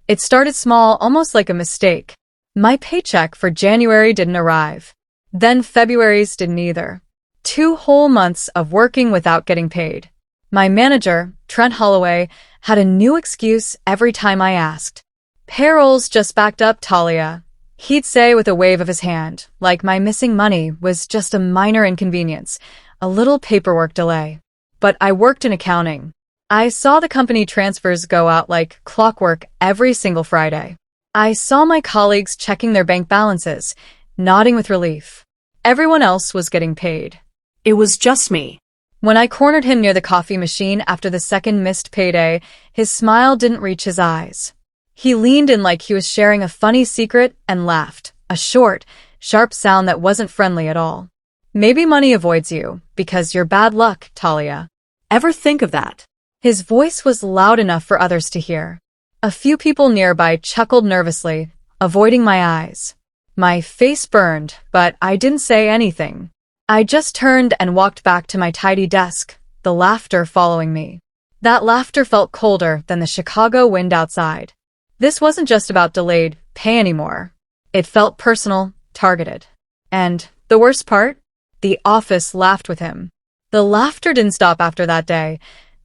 It started small, almost like a mistake. My paycheck for January didn't arrive. Then February's didn't either. 2 whole months of working without getting paid. My manager, Trent Holloway, had a new excuse every time I asked. Payroll's just backed up, Talia. He'd say with a wave of his hand, like my missing money was just a minor inconvenience, a little paperwork delay. But I worked in accounting. I saw the company transfers go out like clockwork every single Friday. I saw my colleagues checking their bank balances, nodding with relief. Everyone else was getting paid. It was just me. When I cornered him near the coffee machine after the second missed payday, his smile didn't reach his eyes. He leaned in like he was sharing a funny secret and laughed, a short, sharp sound that wasn't friendly at all. Maybe money avoids you, because you're bad luck, Talia. Ever think of that? His voice was loud enough for others to hear. A few people nearby chuckled nervously, avoiding my eyes. My face burned, but I didn't say anything. I just turned and walked back to my tidy desk, the laughter following me. That laughter felt colder than the Chicago wind outside. This wasn't just about delayed pay anymore. It felt personal, targeted. And the worst part? The office laughed with him. The laughter didn't stop after that day.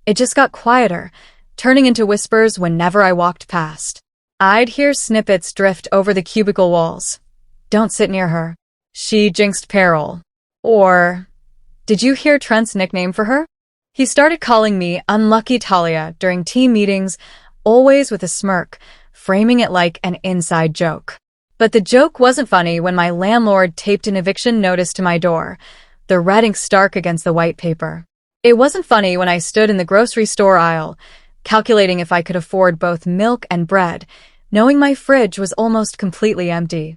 It just got quieter, turning into whispers whenever I walked past. I'd hear snippets drift over the cubicle walls. Don't sit near her. She jinxed payroll. Or, did you hear Trent's nickname for her? He started calling me Unlucky Talia during team meetings, always with a smirk, framing it like an inside joke. But the joke wasn't funny when my landlord taped an eviction notice to my door, the red ink stark against the white paper. It wasn't funny when I stood in the grocery store aisle, calculating if I could afford both milk and bread, knowing my fridge was almost completely empty.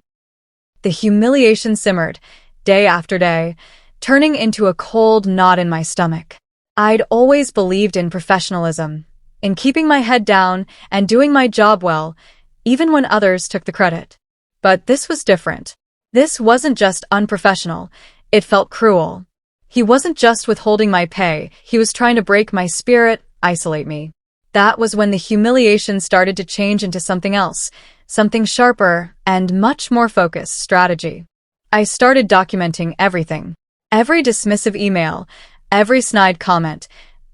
The humiliation simmered, day after day, turning into a cold knot in my stomach. I'd always believed in professionalism, in keeping my head down and doing my job well, even when others took the credit. But this was different. This wasn't just unprofessional, it felt cruel. He wasn't just withholding my pay, he was trying to break my spirit, isolate me. That was when the humiliation started to change into something else, something sharper and much more focused strategy. I started documenting everything. Every dismissive email, every snide comment,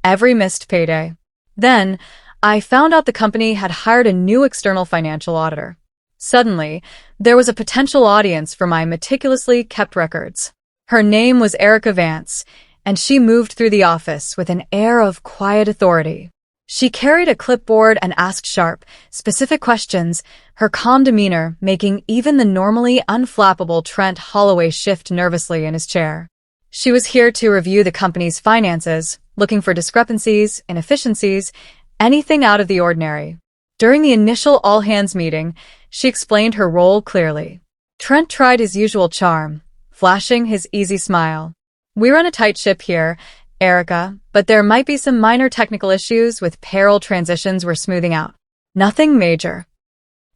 every missed payday. Then, I found out the company had hired a new external financial auditor. Suddenly, there was a potential audience for my meticulously kept records. Her name was Erica Vance, and she moved through the office with an air of quiet authority. She carried a clipboard and asked sharp, specific questions, her calm demeanor making even the normally unflappable Trent Holloway shift nervously in his chair. She was here to review the company's finances, looking for discrepancies, inefficiencies, anything out of the ordinary. During the initial all-hands meeting, she explained her role clearly. Trent tried his usual charm, flashing his easy smile. "We run a tight ship here, Erica, but there might be some minor technical issues with payroll transitions we're smoothing out. Nothing major."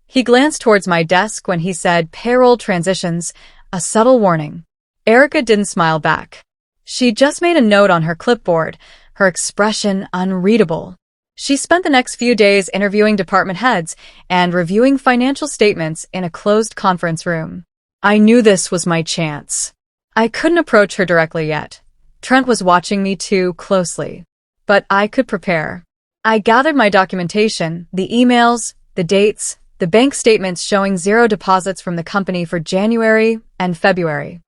He glanced towards my desk when he said payroll transitions, a subtle warning. Erica didn't smile back. She just made a note on her clipboard, her expression unreadable. She spent the next few days interviewing department heads and reviewing financial statements in a closed conference room. I knew this was my chance. I couldn't approach her directly yet. Trent was watching me too closely. But I could prepare. I gathered my documentation, the emails, the dates, the bank statements showing 0 deposits from the company for January and February.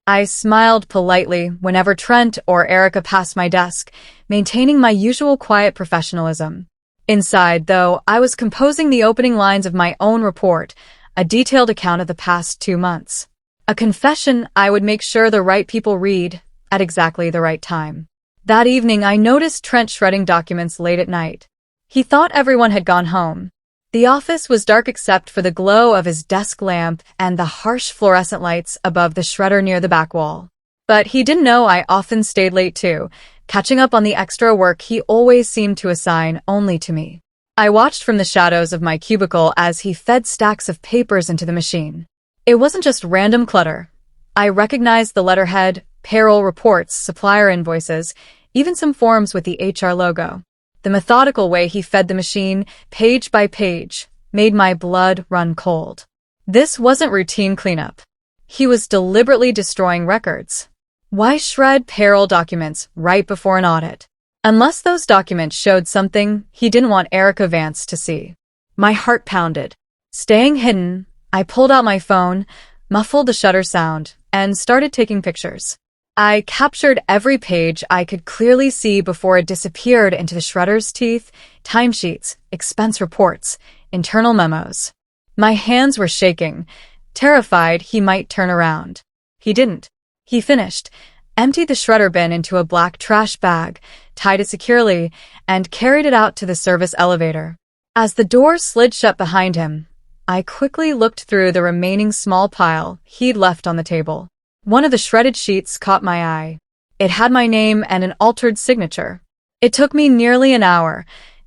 I smiled politely whenever Trent or Erica passed my desk, maintaining my usual quiet professionalism. Inside, though, I was composing the opening lines of my own report, a detailed account of the past 2 months. A confession I would make sure the right people read at exactly the right time. That evening, I noticed Trent shredding documents late at night. He thought everyone had gone home. The office was dark except for the glow of his desk lamp and the harsh fluorescent lights above the shredder near the back wall. But he didn't know I often stayed late too, catching up on the extra work he always seemed to assign only to me. I watched from the shadows of my cubicle as he fed stacks of papers into the machine. It wasn't just random clutter. I recognized the letterhead, payroll reports, supplier invoices, even some forms with the HR logo. The methodical way he fed the machine, page by page, made my blood run cold. This wasn't routine cleanup. He was deliberately destroying records. Why shred payroll documents right before an audit? Unless those documents showed something he didn't want Erica Vance to see. My heart pounded. Staying hidden, I pulled out my phone, muffled the shutter sound, and started taking pictures. I captured every page I could clearly see before it disappeared into the shredder's teeth: timesheets, expense reports, internal memos. My hands were shaking, terrified he might turn around. He didn't. He finished, emptied the shredder bin into a black trash bag, tied it securely, and carried it out to the service elevator. As the door slid shut behind him, I quickly looked through the remaining small pile he'd left on the table. One of the shredded sheets caught my eye. It had my name and an altered signature. It took me nearly an hour,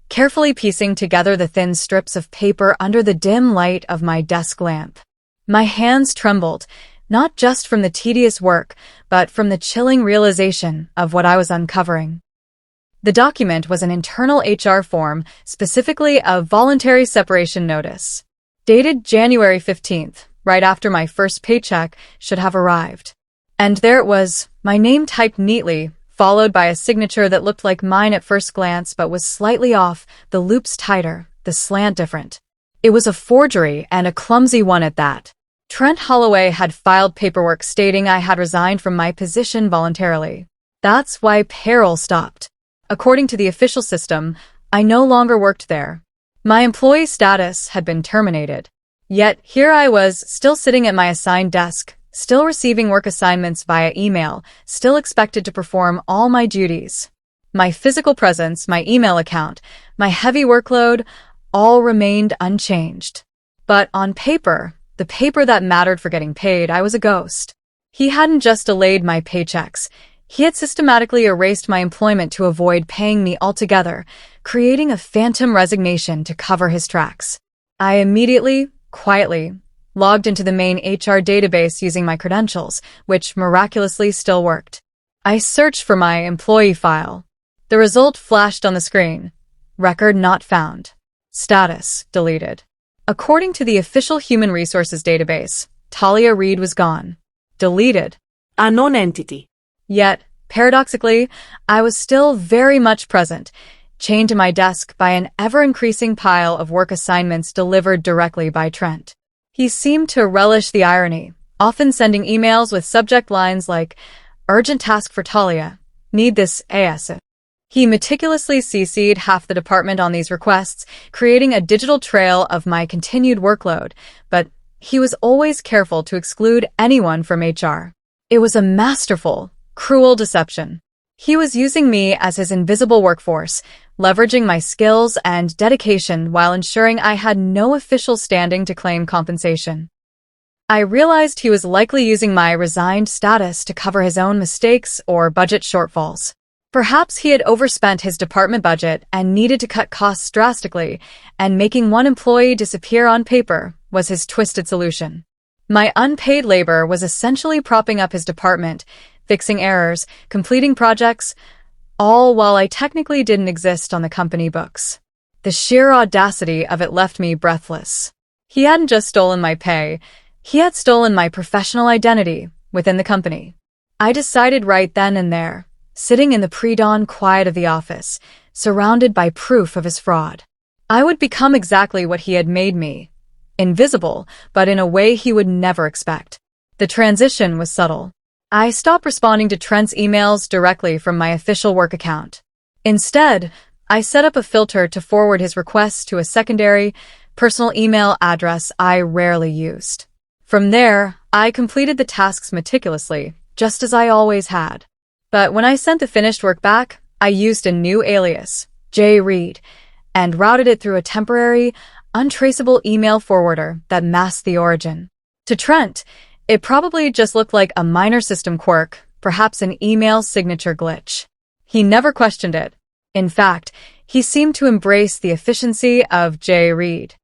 carefully piecing together the thin strips of paper under the dim light of my desk lamp. My hands trembled, not just from the tedious work, but from the chilling realization of what I was uncovering. The document was an internal HR form, specifically a voluntary separation notice. Dated January 15th, right after my first paycheck should have arrived. And there it was, my name typed neatly, followed by a signature that looked like mine at first glance but was slightly off, the loops tighter, the slant different. It was a forgery, and a clumsy one at that. Trent Holloway had filed paperwork stating I had resigned from my position voluntarily. That's why payroll stopped. According to the official system, I no longer worked there. My employee status had been terminated. Yet here I was, still sitting at my assigned desk, still receiving work assignments via email, still expected to perform all my duties. My physical presence, my email account, my heavy workload, all remained unchanged. But on paper, the paper that mattered for getting paid, I was a ghost. He hadn't just delayed my paychecks. He had systematically erased my employment to avoid paying me altogether, creating a phantom resignation to cover his tracks. I immediately, quietly, logged into the main HR database using my credentials, which miraculously still worked. I searched for my employee file. The result flashed on the screen. Record not found. Status deleted. According to the official Human Resources database, Talia Reid was gone. Deleted. A non-entity. Yet, paradoxically, I was still very much present, chained to my desk by an ever-increasing pile of work assignments delivered directly by Trent. He seemed to relish the irony, often sending emails with subject lines like, "Urgent task for Talia. Need this ASAP." He meticulously CC'd half the department on these requests, creating a digital trail of my continued workload, but he was always careful to exclude anyone from HR. It was a masterful, cruel deception. He was using me as his invisible workforce, leveraging my skills and dedication while ensuring I had no official standing to claim compensation. I realized he was likely using my resigned status to cover his own mistakes or budget shortfalls. Perhaps he had overspent his department budget and needed to cut costs drastically, and making one employee disappear on paper was his twisted solution. My unpaid labor was essentially propping up his department, fixing errors, completing projects, all while I technically didn't exist on the company books. The sheer audacity of it left me breathless. He hadn't just stolen my pay, he had stolen my professional identity within the company. I decided right then and there, sitting in the pre-dawn quiet of the office, surrounded by proof of his fraud. I would become exactly what he had made me. Invisible, but in a way he would never expect. The transition was subtle. I stopped responding to Trent's emails directly from my official work account. Instead, I set up a filter to forward his requests to a secondary, personal email address I rarely used. From there, I completed the tasks meticulously, just as I always had. But when I sent the finished work back, I used a new alias, J. Reid, and routed it through a temporary, untraceable email forwarder that masked the origin. To Trent, it probably just looked like a minor system quirk, perhaps an email signature glitch. He never questioned it. In fact, he seemed to embrace the efficiency of J. Reid.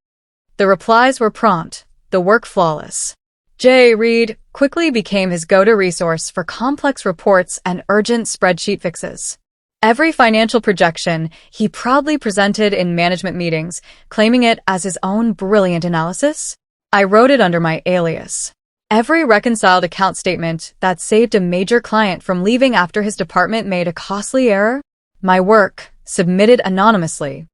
The replies were prompt, the work flawless. J. Reid quickly became his go-to resource for complex reports and urgent spreadsheet fixes. Every financial projection he proudly presented in management meetings, claiming it as his own brilliant analysis. I wrote it under my alias. Every reconciled account statement that saved a major client from leaving after his department made a costly error. My work, submitted anonymously.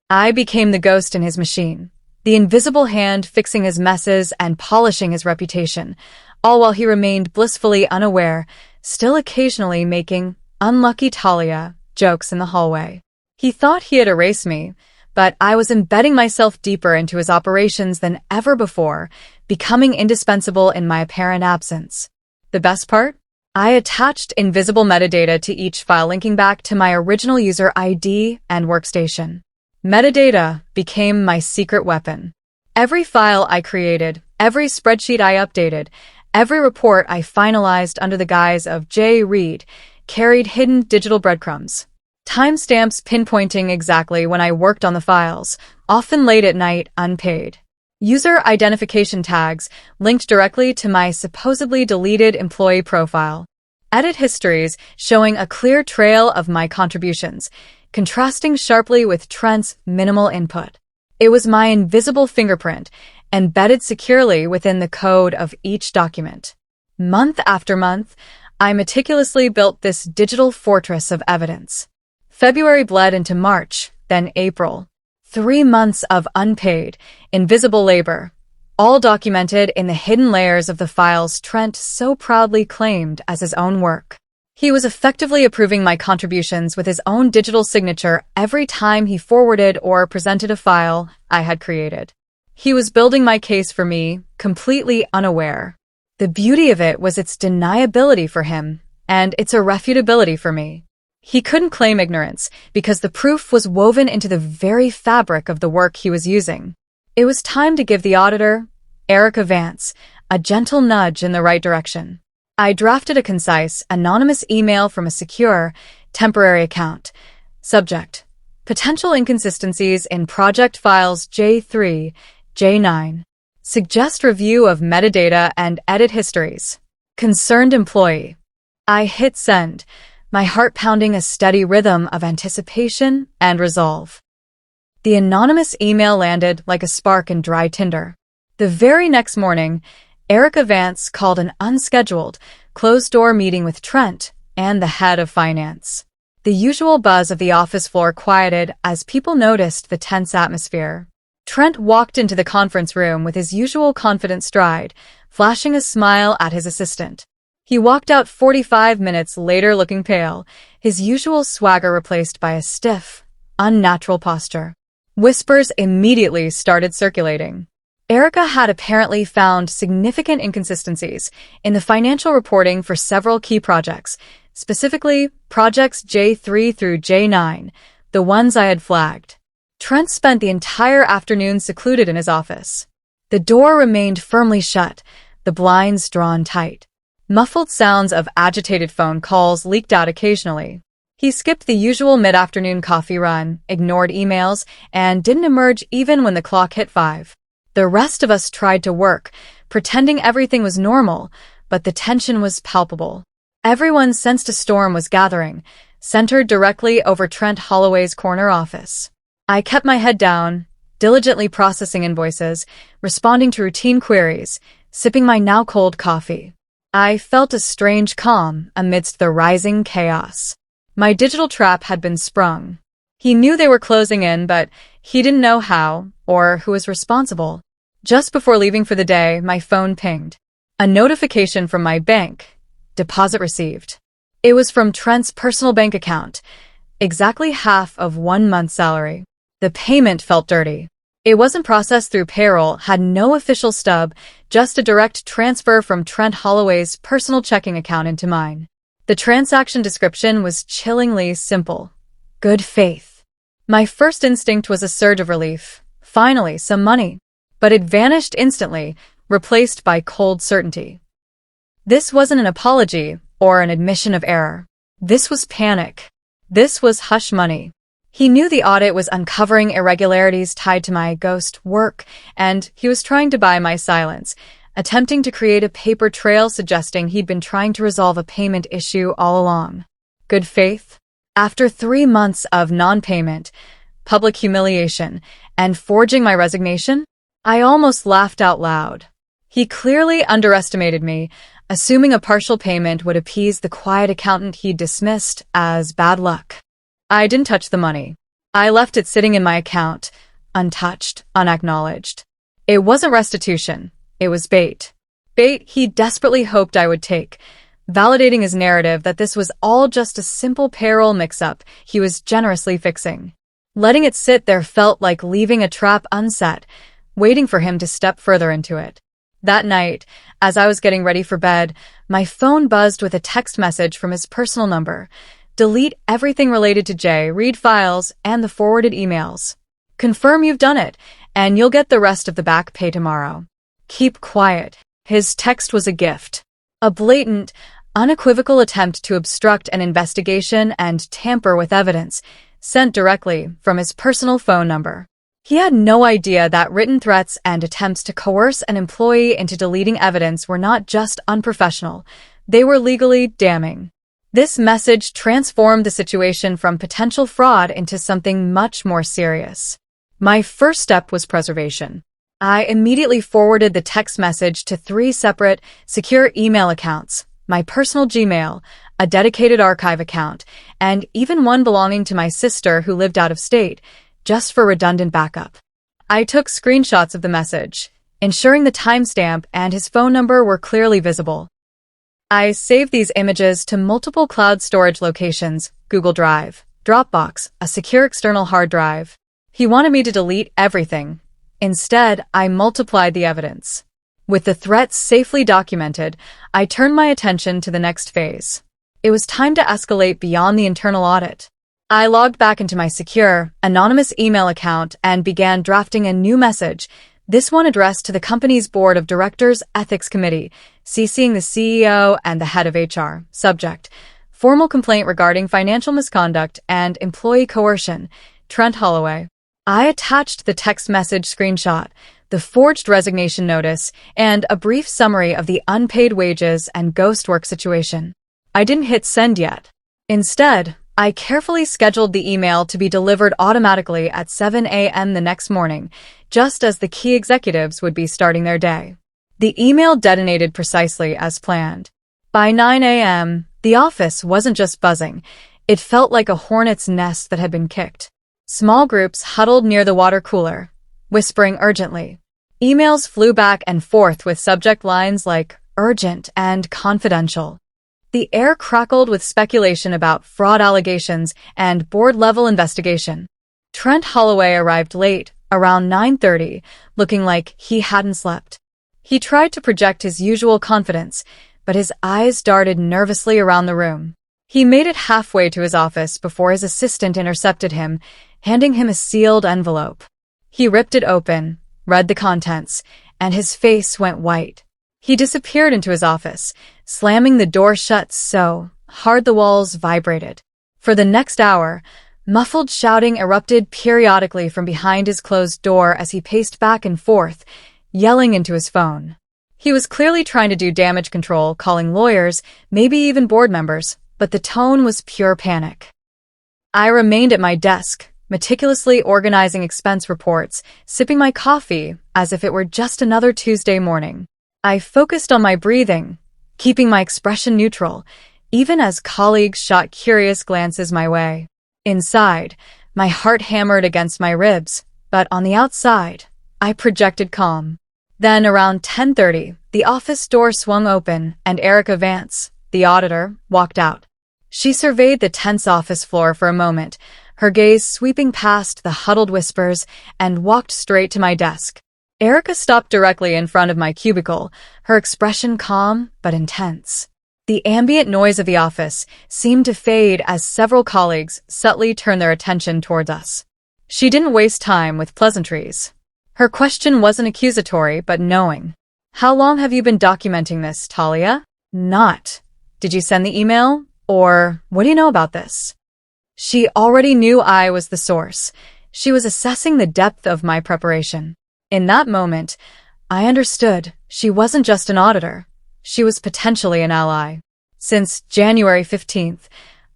I became the ghost in his machine, the invisible hand fixing his messes and polishing his reputation, all while he remained blissfully unaware, still occasionally making unlucky Talia jokes in the hallway. He thought he had erased me, but I was embedding myself deeper into his operations than ever before, becoming indispensable in my apparent absence. The best part? I attached invisible metadata to each file linking back to my original user ID and workstation. Metadata became my secret weapon. Every file I created, every spreadsheet I updated, every report I finalized under the guise of J. Reed carried hidden digital breadcrumbs. Timestamps pinpointing exactly when I worked on the files, often late at night, unpaid. User identification tags linked directly to my supposedly deleted employee profile. Edit histories showing a clear trail of my contributions, contrasting sharply with Trent's minimal input. It was my invisible fingerprint, embedded securely within the code of each document. Month after month, I meticulously built this digital fortress of evidence. February bled into March, then April. 3 months of unpaid, invisible labor, all documented in the hidden layers of the files Trent so proudly claimed as his own work. He was effectively approving my contributions with his own digital signature every time he forwarded or presented a file I had created. He was building my case for me, completely unaware. The beauty of it was its deniability for him, and its irrefutability for me. He couldn't claim ignorance, because the proof was woven into the very fabric of the work he was using. It was time to give the auditor, Erica Vance, a gentle nudge in the right direction. I drafted a concise, anonymous email from a secure, temporary account. Subject: potential inconsistencies in project files J3, J9. Suggest review of metadata and edit histories. Concerned employee. I hit send, my heart pounding a steady rhythm of anticipation and resolve. The anonymous email landed like a spark in dry tinder. The very next morning, Erica Vance called an unscheduled, closed-door meeting with Trent and the head of finance. The usual buzz of the office floor quieted as people noticed the tense atmosphere. Trent walked into the conference room with his usual confident stride, flashing a smile at his assistant. He walked out 45 minutes later looking pale, his usual swagger replaced by a stiff, unnatural posture. Whispers immediately started circulating. Erica had apparently found significant inconsistencies in the financial reporting for several key projects, specifically projects J3 through J9, the ones I had flagged. Trent spent the entire afternoon secluded in his office. The door remained firmly shut, the blinds drawn tight. Muffled sounds of agitated phone calls leaked out occasionally. He skipped the usual mid-afternoon coffee run, ignored emails, and didn't emerge even when the clock hit 5. The rest of us tried to work, pretending everything was normal, but the tension was palpable. Everyone sensed a storm was gathering, centered directly over Trent Holloway's corner office. I kept my head down, diligently processing invoices, responding to routine queries, sipping my now cold coffee. I felt a strange calm amidst the rising chaos. My digital trap had been sprung. He knew they were closing in, but he didn't know how or who was responsible. Just before leaving for the day, my phone pinged. A notification from my bank. Deposit received. It was from Trent's personal bank account, exactly half of 1 month's salary. The payment felt dirty. It wasn't processed through payroll, had no official stub, just a direct transfer from Trent Holloway's personal checking account into mine. The transaction description was chillingly simple. Good faith. My first instinct was a surge of relief. Finally, some money. But it vanished instantly, replaced by cold certainty. This wasn't an apology or an admission of error. This was panic. This was hush money. He knew the audit was uncovering irregularities tied to my ghost work, and he was trying to buy my silence, attempting to create a paper trail suggesting he'd been trying to resolve a payment issue all along. Good faith? After 3 months of non-payment, public humiliation, and forging my resignation, I almost laughed out loud. He clearly underestimated me, assuming a partial payment would appease the quiet accountant he'd dismissed as bad luck. I didn't touch the money. I left it sitting in my account, untouched, unacknowledged. It wasn't restitution. It was bait. Bait he desperately hoped I would take, validating his narrative that this was all just a simple payroll mix-up he was generously fixing. Letting it sit there felt like leaving a trap unset, waiting for him to step further into it. That night, as I was getting ready for bed, my phone buzzed with a text message from his personal number. Delete everything related to Jay, read files, and the forwarded emails. Confirm you've done it, and you'll get the rest of the back pay tomorrow. Keep quiet. His text was a gift. A blatant, unequivocal attempt to obstruct an investigation and tamper with evidence, sent directly from his personal phone number. He had no idea that written threats and attempts to coerce an employee into deleting evidence were not just unprofessional, they were legally damning. This message transformed the situation from potential fraud into something much more serious. My first step was preservation. I immediately forwarded the text message to 3 separate, secure email accounts, my personal Gmail, a dedicated archive account, and even one belonging to my sister who lived out of state, just for redundant backup. I took screenshots of the message, ensuring the timestamp and his phone number were clearly visible. I saved these images to multiple cloud storage locations, Google Drive, Dropbox, a secure external hard drive. He wanted me to delete everything. Instead, I multiplied the evidence. With the threats safely documented, I turned my attention to the next phase. It was time to escalate beyond the internal audit. I logged back into my secure, anonymous email account and began drafting a new message, this one addressed to the company's Board of Directors Ethics Committee, CCing the CEO and the head of HR. Subject: formal complaint regarding financial misconduct and employee coercion, Trent Holloway. I attached the text message screenshot, the forged resignation notice, and a brief summary of the unpaid wages and ghost work situation. I didn't hit send yet. Instead, I carefully scheduled the email to be delivered automatically at 7 a.m. the next morning, just as the key executives would be starting their day. The email detonated precisely as planned. By 9 a.m., the office wasn't just buzzing. It felt like a hornet's nest that had been kicked. Small groups huddled near the water cooler, whispering urgently. Emails flew back and forth with subject lines like urgent and confidential. The air crackled with speculation about fraud allegations and board-level investigation. Trent Holloway arrived late, around 9:30, looking like he hadn't slept. He tried to project his usual confidence, but his eyes darted nervously around the room. He made it halfway to his office before his assistant intercepted him, handing him a sealed envelope. He ripped it open, read the contents, and his face went white. He disappeared into his office, slamming the door shut so hard the walls vibrated. For the next hour, muffled shouting erupted periodically from behind his closed door as he paced back and forth, yelling into his phone. He was clearly trying to do damage control, calling lawyers, maybe even board members, but the tone was pure panic. I remained at my desk, meticulously organizing expense reports, sipping my coffee as if it were just another Tuesday morning. I focused on my breathing, keeping my expression neutral, even as colleagues shot curious glances my way. Inside, my heart hammered against my ribs, but on the outside, I projected calm. Then around 10:30, the office door swung open and Erica Vance, the auditor, walked out. She surveyed the tense office floor for a moment, her gaze sweeping past the huddled whispers, and walked straight to my desk. Erica stopped directly in front of my cubicle, her expression calm but intense. The ambient noise of the office seemed to fade as several colleagues subtly turned their attention towards us. She didn't waste time with pleasantries. Her question wasn't accusatory but knowing. "How long have you been documenting this, Talia?" Not, "Did you send the email?" or "What do you know about this?" She already knew I was the source. She was assessing the depth of my preparation. In that moment, I understood she wasn't just an auditor. She was potentially an ally. Since January 15th,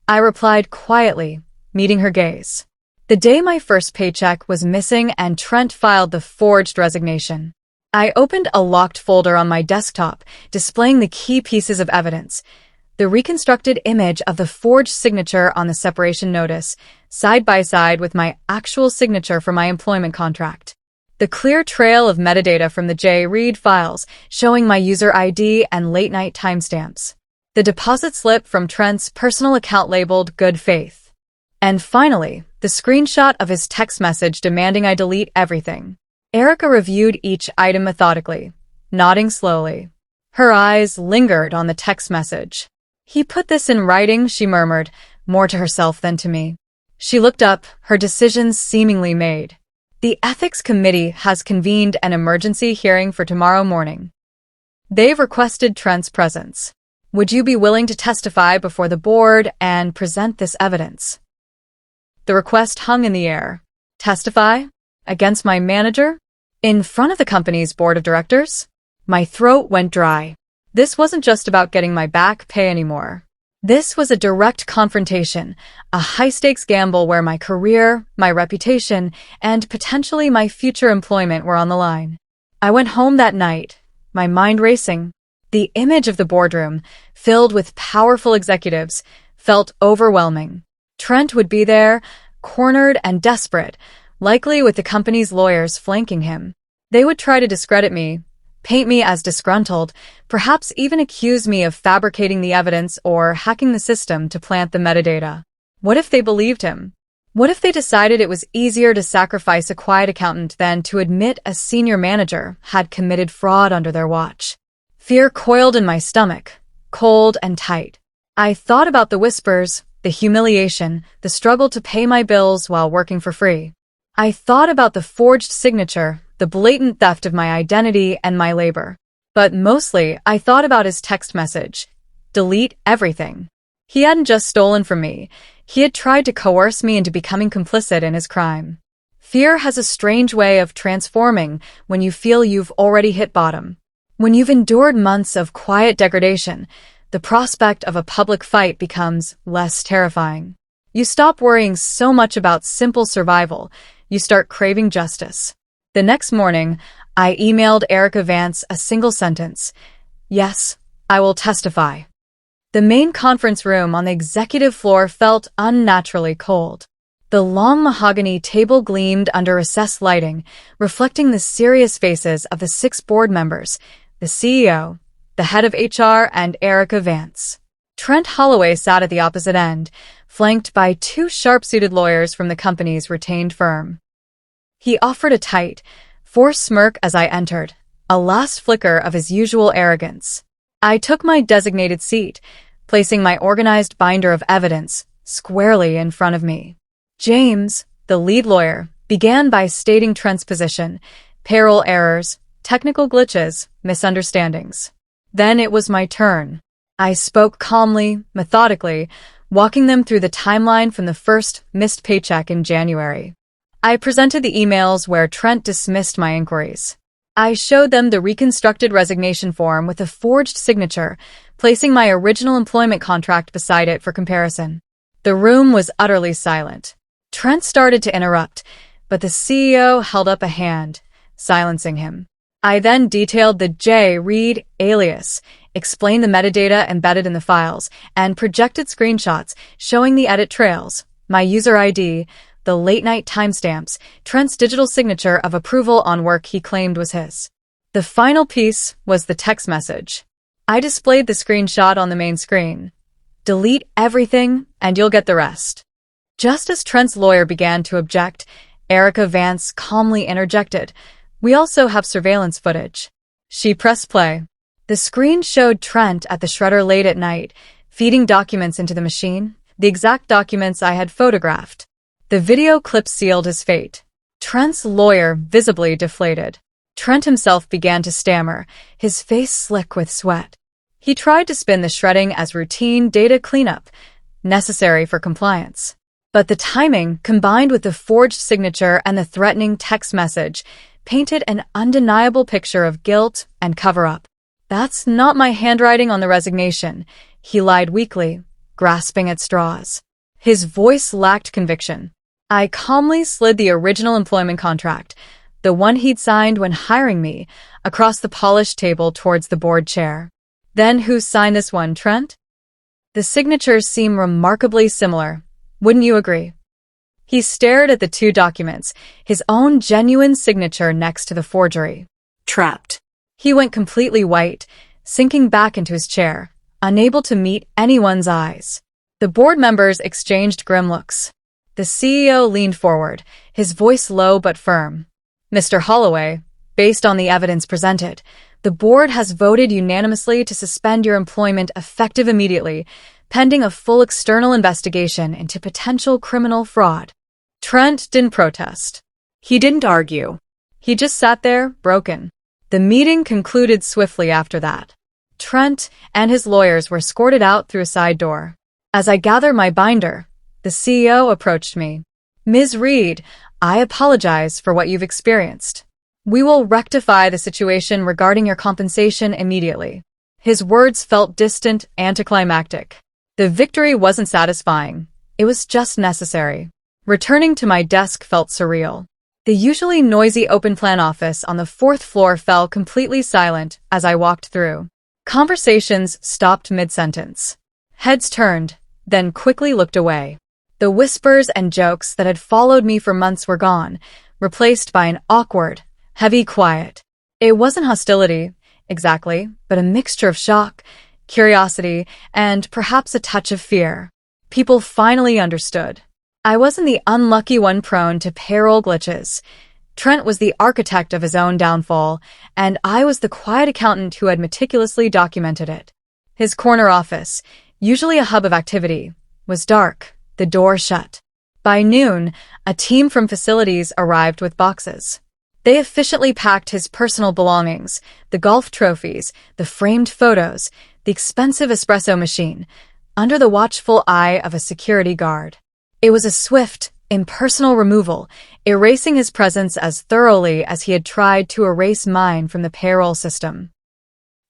I replied quietly, meeting her gaze. The day my first paycheck was missing and Trent filed the forged resignation. I opened a locked folder on my desktop, displaying the key pieces of evidence. The reconstructed image of the forged signature on the separation notice, side by side with my actual signature for my employment contract. The clear trail of metadata from the J-Read files, showing my user ID and late-night timestamps. The deposit slip from Trent's personal account labeled Good Faith. And finally, the screenshot of his text message demanding I delete everything. Erica reviewed each item methodically, nodding slowly. Her eyes lingered on the text message. He put this in writing, she murmured, more to herself than to me. She looked up, her decisions seemingly made. The Ethics Committee has convened an emergency hearing for tomorrow morning. They've requested Trent's presence. Would you be willing to testify before the board and present this evidence? The request hung in the air. Testify? Against my manager? In front of the company's board of directors? My throat went dry. This wasn't just about getting my back pay anymore. This was a direct confrontation, a high-stakes gamble where my career, my reputation, and potentially my future employment were on the line. I went home that night, my mind racing. The image of the boardroom, filled with powerful executives, felt overwhelming. Trent would be there, cornered and desperate, likely with the company's lawyers flanking him. They would try to discredit me, paint me as disgruntled, perhaps even accuse me of fabricating the evidence or hacking the system to plant the metadata. What if they believed him? What if they decided it was easier to sacrifice a quiet accountant than to admit a senior manager had committed fraud under their watch? Fear coiled in my stomach, cold and tight. I thought about the whispers, the humiliation, the struggle to pay my bills while working for free. I thought about the forged signature, the blatant theft of my identity and my labor. But mostly, I thought about his text message. Delete everything. He hadn't just stolen from me. He had tried to coerce me into becoming complicit in his crime. Fear has a strange way of transforming when you feel you've already hit bottom. When you've endured months of quiet degradation, the prospect of a public fight becomes less terrifying. You stop worrying so much about simple survival. You start craving justice. The next morning, I emailed Erica Vance a single sentence. Yes, I will testify. The main conference room on the executive floor felt unnaturally cold. The long mahogany table gleamed under recessed lighting, reflecting the serious faces of the 6 board members, the CEO, the head of HR, and Erica Vance. Trent Holloway sat at the opposite end, flanked by 2 sharp-suited lawyers from the company's retained firm. He offered a tight, forced smirk as I entered, a last flicker of his usual arrogance. I took my designated seat, placing my organized binder of evidence squarely in front of me. James, the lead lawyer, began by stating Trent's position, payroll errors, technical glitches, misunderstandings. Then it was my turn. I spoke calmly, methodically, walking them through the timeline from the first missed paycheck in January. I presented the emails where Trent dismissed my inquiries. I showed them the reconstructed resignation form with a forged signature, placing my original employment contract beside it for comparison. The room was utterly silent. Trent started to interrupt, but the CEO held up a hand, silencing him. I then detailed the J-Read alias, explained the metadata embedded in the files, and projected screenshots showing the edit trails, my user ID, the late-night timestamps, Trent's digital signature of approval on work he claimed was his. The final piece was the text message. I displayed the screenshot on the main screen. Delete everything, and you'll get the rest. Just as Trent's lawyer began to object, Erica Vance calmly interjected, "We also have surveillance footage." She pressed play. The screen showed Trent at the shredder late at night, feeding documents into the machine, the exact documents I had photographed. The video clip sealed his fate. Trent's lawyer visibly deflated. Trent himself began to stammer, his face slick with sweat. He tried to spin the shredding as routine data cleanup, necessary for compliance. But the timing, combined with the forged signature and the threatening text message, painted an undeniable picture of guilt and cover-up. "That's not my handwriting on the resignation," he lied weakly. grasping at straws. His voice lacked conviction. I calmly slid the original employment contract, the one he'd signed when hiring me, across the polished table towards the board chair. Then who signed this one, Trent? The signatures seem remarkably similar. Wouldn't you agree? He stared at the two documents, his own genuine signature next to the forgery. Trapped. He went completely white, sinking back into his chair, unable to meet anyone's eyes. The board members exchanged grim looks. The CEO leaned forward, his voice low but firm. Mr. Holloway, based on the evidence presented, the board has voted unanimously to suspend your employment effective immediately, pending a full external investigation into potential criminal fraud. Trent didn't protest. He didn't argue. He just sat there, broken. The meeting concluded swiftly after that. Trent and his lawyers were escorted out through a side door. As I gathered my binder, the CEO approached me. Ms. Reed, I apologize for what you've experienced. We will rectify the situation regarding your compensation immediately. His words felt distant, anticlimactic. The victory wasn't satisfying. It was just necessary. Returning to my desk felt surreal. The usually noisy open-plan office on the fourth floor fell completely silent as I walked through. Conversations stopped mid-sentence. Heads turned, then quickly looked away. The whispers and jokes that had followed me for months were gone, replaced by an awkward, heavy quiet. It wasn't hostility, exactly, but a mixture of shock, curiosity, and perhaps a touch of fear. People finally understood. I wasn't the unlucky one prone to payroll glitches. Trent was the architect of his own downfall, and I was the quiet accountant who had meticulously documented it. His corner office, usually a hub of activity, was dark, the door shut. By noon, a team from facilities arrived with boxes. They efficiently packed his personal belongings, the golf trophies, the framed photos, the expensive espresso machine, under the watchful eye of a security guard. It was a swift, impersonal removal, erasing his presence as thoroughly as he had tried to erase mine from the payroll system.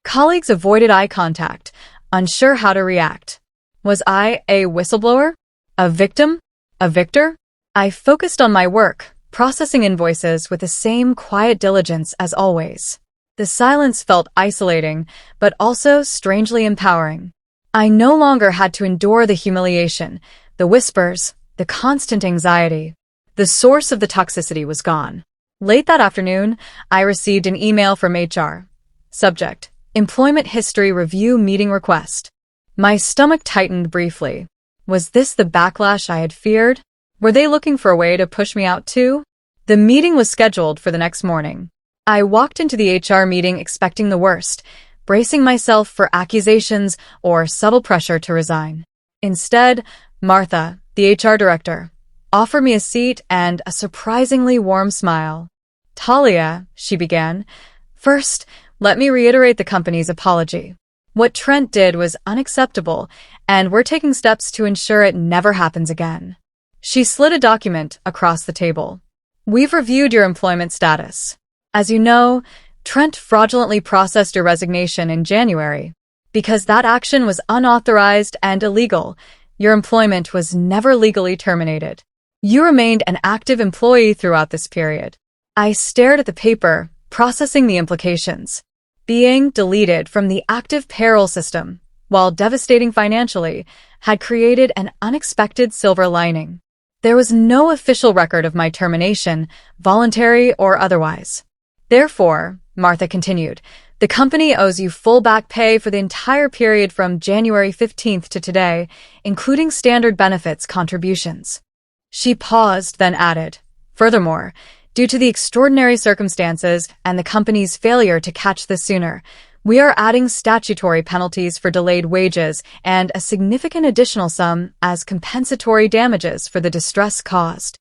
Colleagues avoided eye contact, unsure how to react. Was I a whistleblower? A victim? A victor? I focused on my work, processing invoices with the same quiet diligence as always. The silence felt isolating, but also strangely empowering. I no longer had to endure the humiliation, the whispers, the constant anxiety. The source of the toxicity was gone. Late that afternoon, I received an email from HR. Subject: Employment History Review Meeting Request. My stomach tightened briefly. Was this the backlash I had feared? Were they looking for a way to push me out too? The meeting was scheduled for the next morning. I walked into the HR meeting expecting the worst, bracing myself for accusations or subtle pressure to resign. Instead, Martha, the HR director, offered me a seat and a surprisingly warm smile. Talia, she began, first, let me reiterate the company's apology. What Trent did was unacceptable, and we're taking steps to ensure it never happens again. She slid a document across the table. We've reviewed your employment status. As you know, Trent fraudulently processed your resignation in January. Because that action was unauthorized and illegal, your employment was never legally terminated. You remained an active employee throughout this period. I stared at the paper, processing the implications. Being deleted from the active payroll system, while devastating financially, had created an unexpected silver lining. There was no official record of my termination, voluntary or otherwise. Therefore, Martha continued, the company owes you full back pay for the entire period from January 15th to today, including standard benefits contributions. She paused, then added, furthermore, due to the extraordinary circumstances and the company's failure to catch this sooner, we are adding statutory penalties for delayed wages and a significant additional sum as compensatory damages for the distress caused.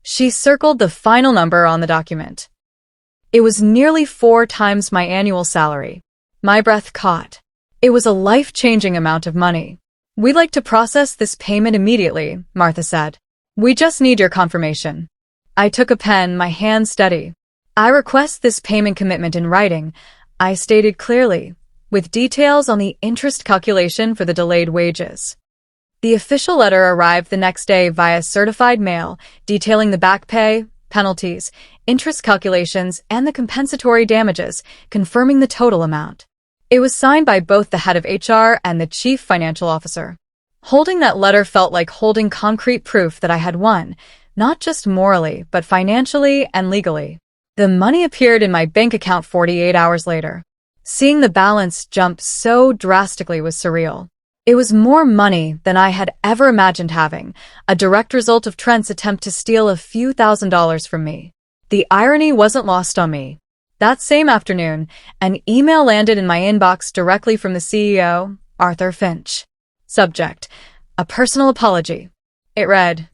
She circled the final number on the document. It was nearly 4 times my annual salary. My breath caught. It was a life-changing amount of money. We'd like to process this payment immediately, Martha said. We just need your confirmation. I took a pen, my hand steady. I request this payment commitment in writing, I stated clearly, with details on the interest calculation for the delayed wages. The official letter arrived the next day via certified mail, detailing the back pay, penalties, interest calculations, and the compensatory damages, confirming the total amount. It was signed by both the head of HR and the chief financial officer. Holding that letter felt like holding concrete proof that I had won, not just morally, but financially and legally. The money appeared in my bank account 48 hours later. Seeing the balance jump so drastically was surreal. It was more money than I had ever imagined having, a direct result of Trent's attempt to steal a few $1,000s from me. The irony wasn't lost on me. That same afternoon, an email landed in my inbox directly from the CEO, Arthur Finch. Subject: a personal apology. It read,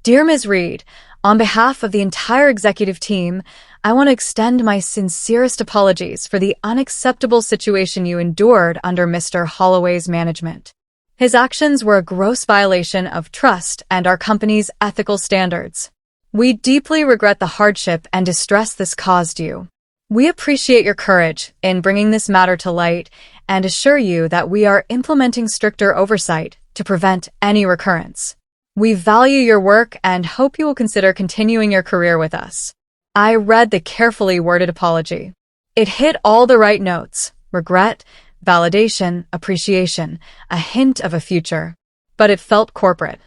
"Dear Ms. Reed, on behalf of the entire executive team, I want to extend my sincerest apologies for the unacceptable situation you endured under Mr. Holloway's management. His actions were a gross violation of trust and our company's ethical standards. We deeply regret the hardship and distress this caused you. We appreciate your courage in bringing this matter to light and assure you that we are implementing stricter oversight to prevent any recurrence. We value your work and hope you will consider continuing your career with us." I read the carefully worded apology. It hit all the right notes: regret, validation, appreciation, a hint of a future. But it felt corporate.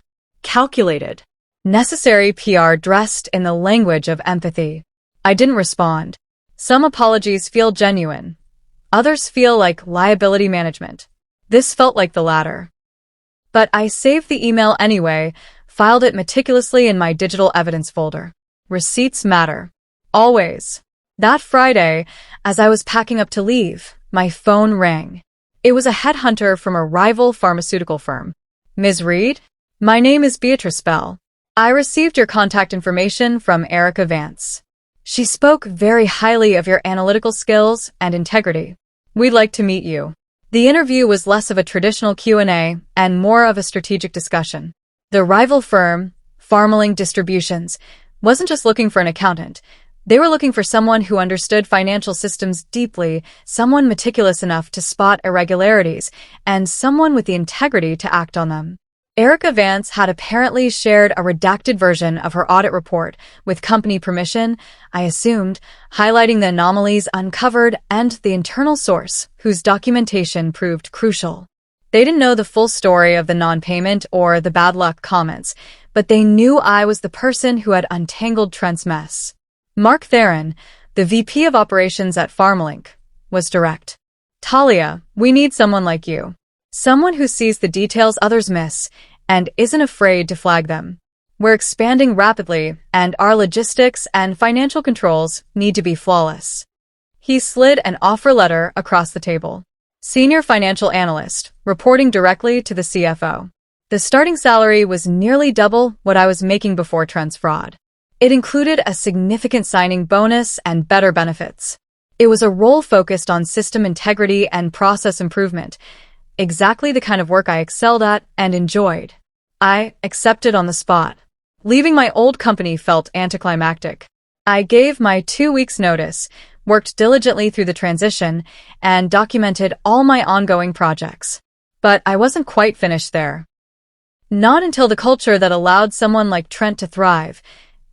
Calculated. Necessary PR dressed in the language of empathy. I didn't respond. Some apologies feel genuine. Others feel like liability management. This felt like the latter. But I saved the email anyway, filed it meticulously in my digital evidence folder. Receipts matter. Always. That Friday, as I was packing up to leave, my phone rang. It was a headhunter from a rival pharmaceutical firm. "Ms. Reed? My name is Beatrice Bell. I received your contact information from Erica Vance. She spoke very highly of your analytical skills and integrity. We'd like to meet you." The interview was less of a traditional Q&A and more of a strategic discussion. The rival firm, Farmling Distributions, wasn't just looking for an accountant. They were looking for someone who understood financial systems deeply, someone meticulous enough to spot irregularities, and someone with the integrity to act on them. Erica Vance had apparently shared a redacted version of her audit report with company permission, I assumed, highlighting the anomalies uncovered and the internal source, whose documentation proved crucial. They didn't know the full story of the non-payment or the bad luck comments, but they knew I was the person who had untangled Trent's mess. Mark Theron, the VP of Operations at Farmlink, was direct. "Talia, we need someone like you. Someone who sees the details others miss and isn't afraid to flag them. We're expanding rapidly, and our logistics and financial controls need to be flawless." He slid an offer letter across the table. Senior financial analyst, reporting directly to the CFO. The starting salary was nearly double what I was making before Trent's fraud. It included a significant signing bonus and better benefits. It was a role focused on system integrity and process improvement, exactly the kind of work I excelled at and enjoyed. I accepted on the spot. Leaving my old company felt anticlimactic. I gave my 2 weeks' notice, worked diligently through the transition, and documented all my ongoing projects. But I wasn't quite finished there. Not until the culture that allowed someone like Trent to thrive,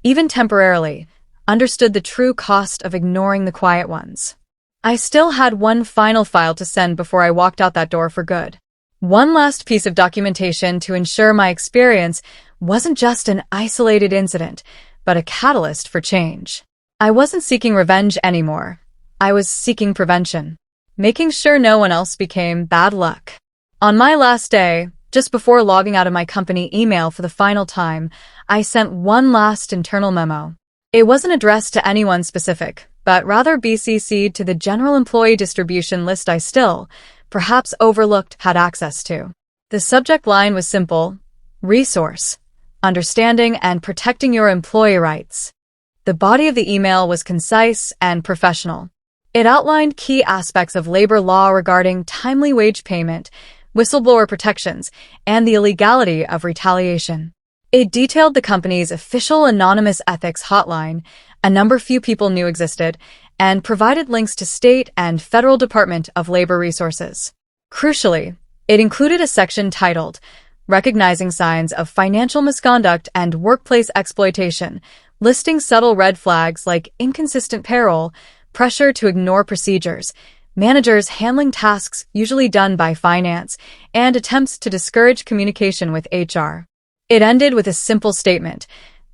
even temporarily, understood the true cost of ignoring the quiet ones. I still had one final file to send before I walked out that door for good. One last piece of documentation to ensure my experience wasn't just an isolated incident, but a catalyst for change. I wasn't seeking revenge anymore. I was seeking prevention, making sure no one else became bad luck. On my last day, just before logging out of my company email for the final time, I sent one last internal memo. It wasn't addressed to anyone specific, but rather BCC'd to the general employee distribution list I still, perhaps overlooked, had access to. The subject line was simple: resource, understanding and protecting your employee rights. The body of the email was concise and professional. It outlined key aspects of labor law regarding timely wage payment, whistleblower protections, and the illegality of retaliation. It detailed the company's official anonymous ethics hotline, a number few people knew existed, and provided links to state and federal Department of Labor resources. Crucially, it included a section titled, recognizing signs of financial misconduct and workplace exploitation, listing subtle red flags like inconsistent payroll, pressure to ignore procedures, managers handling tasks usually done by finance, and attempts to discourage communication with HR. It ended with a simple statement: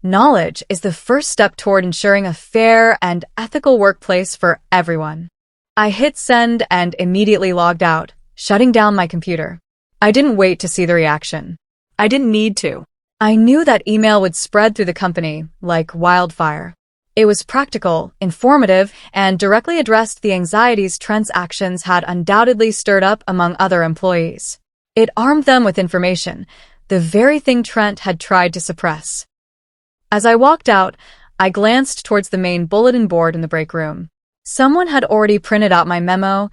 knowledge is the first step toward ensuring a fair and ethical workplace for everyone. I hit send and immediately logged out, shutting down my computer. I didn't wait to see the reaction. I didn't need to. I knew that email would spread through the company like wildfire. It was practical, informative, and directly addressed the anxieties Trent's actions had undoubtedly stirred up among other employees. It armed them with information, the very thing Trent had tried to suppress. As I walked out, I glanced towards the main bulletin board in the break room. Someone had already printed out my memo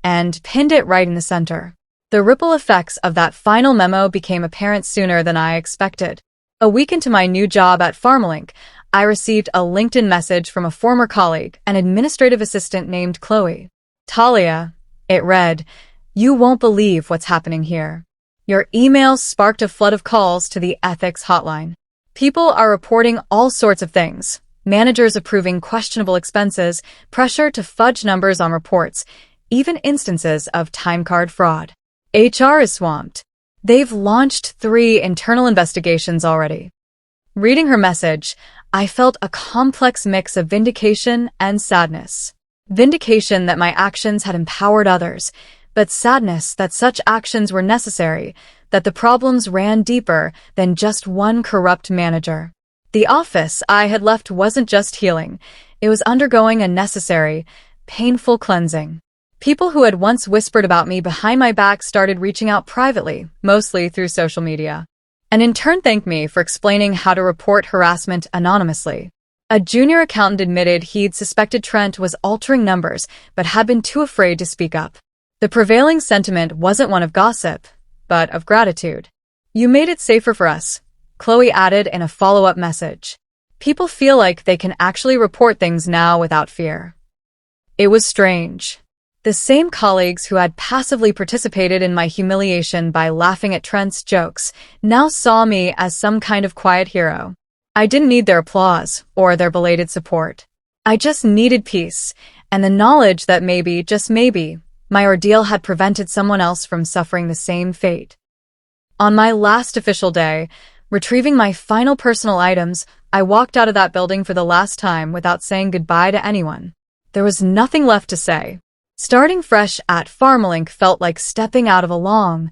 and pinned it right in the center. The ripple effects of that final memo became apparent sooner than I expected. A week into my new job at Pharmalink, I received a LinkedIn message from a former colleague, an administrative assistant named Chloe. "Talia," it read, "you won't believe what's happening here. Your emails sparked a flood of calls to the ethics hotline. People are reporting all sorts of things. Managers approving questionable expenses, pressure to fudge numbers on reports, even instances of timecard fraud. HR is swamped. They've launched 3 internal investigations already." Reading her message, I felt a complex mix of vindication and sadness. Vindication that my actions had empowered others, but sadness that such actions were necessary, that the problems ran deeper than just one corrupt manager. The office I had left wasn't just healing, it was undergoing a necessary, painful cleansing. People who had once whispered about me behind my back started reaching out privately, mostly through social media, and in turn thanked me for explaining how to report harassment anonymously. A junior accountant admitted he'd suspected Trent was altering numbers, but had been too afraid to speak up. The prevailing sentiment wasn't one of gossip, but of gratitude. "You made it safer for us," Chloe added in a follow-up message. "People feel like they can actually report things now without fear." It was strange. The same colleagues who had passively participated in my humiliation by laughing at Trent's jokes now saw me as some kind of quiet hero. I didn't need their applause or their belated support. I just needed peace and the knowledge that maybe, just maybe, my ordeal had prevented someone else from suffering the same fate. On my last official day, retrieving my final personal items, I walked out of that building for the last time without saying goodbye to anyone. There was nothing left to say. Starting fresh at Pharmalink felt like stepping out of a long,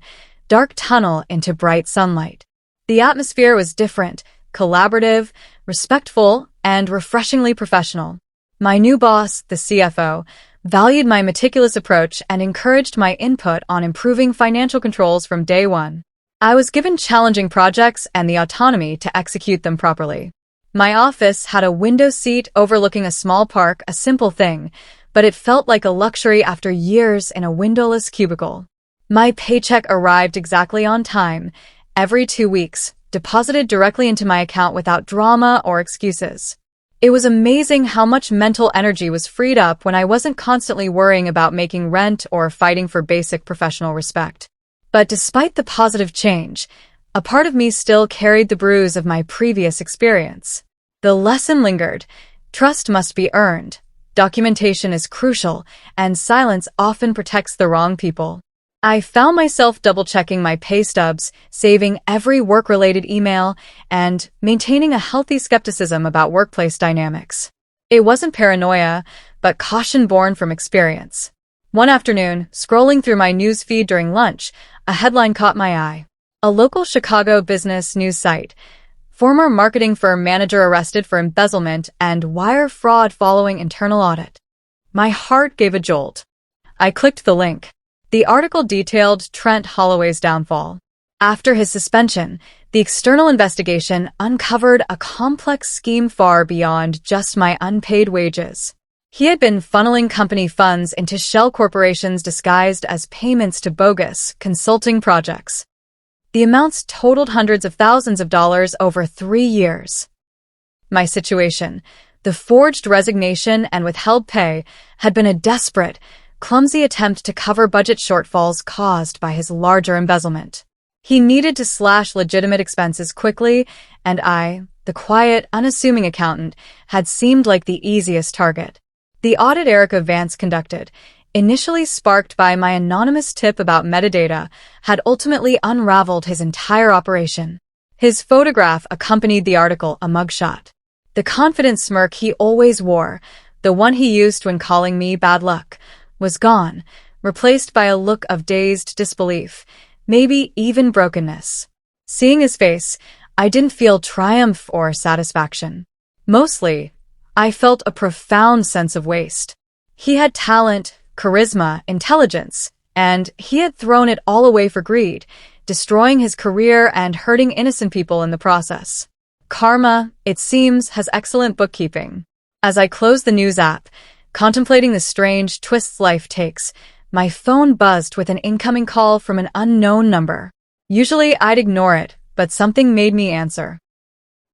dark tunnel into bright sunlight. The atmosphere was different, collaborative, respectful, and refreshingly professional. My new boss, the CFO, valued my meticulous approach and encouraged my input on improving financial controls from day one. I was given challenging projects and the autonomy to execute them properly. My office had a window seat overlooking a small park, a simple thing, but it felt like a luxury after years in a windowless cubicle. My paycheck arrived exactly on time, every 2 weeks, deposited directly into my account without drama or excuses. It was amazing how much mental energy was freed up when I wasn't constantly worrying about making rent or fighting for basic professional respect. But despite the positive change, a part of me still carried the bruise of my previous experience. The lesson lingered. Trust must be earned. Documentation is crucial, and silence often protects the wrong people. I found myself double-checking my pay stubs, saving every work-related email, and maintaining a healthy skepticism about workplace dynamics. It wasn't paranoia, but caution born from experience. One afternoon, scrolling through my news feed during lunch, a headline caught my eye. A local Chicago business news site. Former marketing firm manager arrested for embezzlement and wire fraud following internal audit. My heart gave a jolt. I clicked the link. The article detailed Trent Holloway's downfall. After his suspension, the external investigation uncovered a complex scheme far beyond just my unpaid wages. He had been funneling company funds into shell corporations disguised as payments to bogus consulting projects. The amounts totaled hundreds of thousands of dollars over 3 years. My situation, the forged resignation and withheld pay, had been a desperate, clumsy attempt to cover budget shortfalls caused by his larger embezzlement. He needed to slash legitimate expenses quickly, and I, the quiet, unassuming accountant, had seemed like the easiest target. The audit Erica Vance conducted, initially sparked by my anonymous tip about metadata, had ultimately unraveled his entire operation. His photograph accompanied the article, a mugshot. The confident smirk he always wore, the one he used when calling me bad luck, was gone, replaced by a look of dazed disbelief, maybe even brokenness. Seeing his face, I didn't feel triumph or satisfaction. Mostly, I felt a profound sense of waste. He had talent, charisma, intelligence, and he had thrown it all away for greed, destroying his career and hurting innocent people in the process. Karma, it seems, has excellent bookkeeping. As I closed the news app, contemplating the strange twists life takes, my phone buzzed with an incoming call from an unknown number. Usually I'd ignore it, but something made me answer.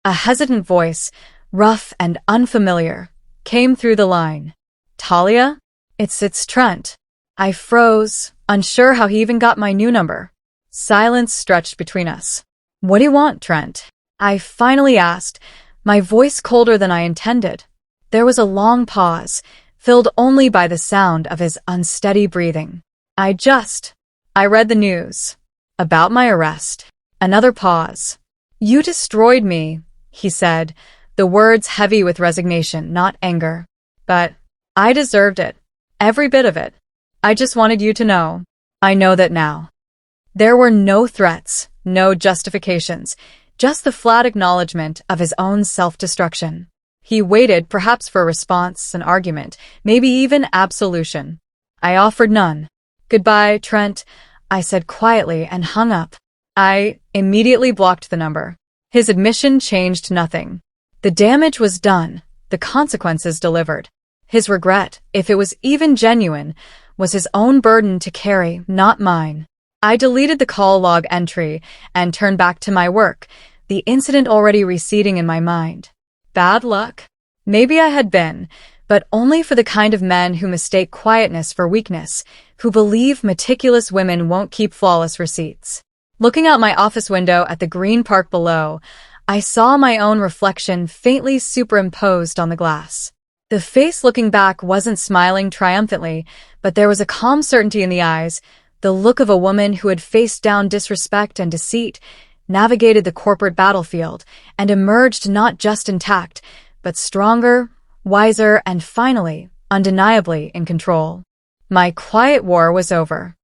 A hesitant voice, rough and unfamiliar, came through the line. Talia? It's Trent. I froze, unsure how he even got my new number. Silence stretched between us. What do you want, Trent? I finally asked, my voice colder than I intended. There was a long pause, filled only by the sound of his unsteady breathing. I read the news. About my arrest. Another pause. You destroyed me, he said, the words heavy with resignation, not anger. But I deserved it. Every bit of it. I just wanted you to know. I know that now. There were no threats, no justifications, just the flat acknowledgement of his own self-destruction. He waited, perhaps for a response, an argument, maybe even absolution. I offered none. Goodbye, Trent, I said quietly and hung up. I immediately blocked the number. His admission changed nothing. The damage was done, the consequences delivered. His regret, if it was even genuine, was his own burden to carry, not mine. I deleted the call log entry and turned back to my work, the incident already receding in my mind. Bad luck? Maybe I had been, but only for the kind of men who mistake quietness for weakness, who believe meticulous women won't keep flawless receipts. Looking out my office window at the green park below, I saw my own reflection faintly superimposed on the glass. The face looking back wasn't smiling triumphantly, but there was a calm certainty in the eyes, the look of a woman who had faced down disrespect and deceit, navigated the corporate battlefield, and emerged not just intact, but stronger, wiser, and finally, undeniably in control. My quiet war was over.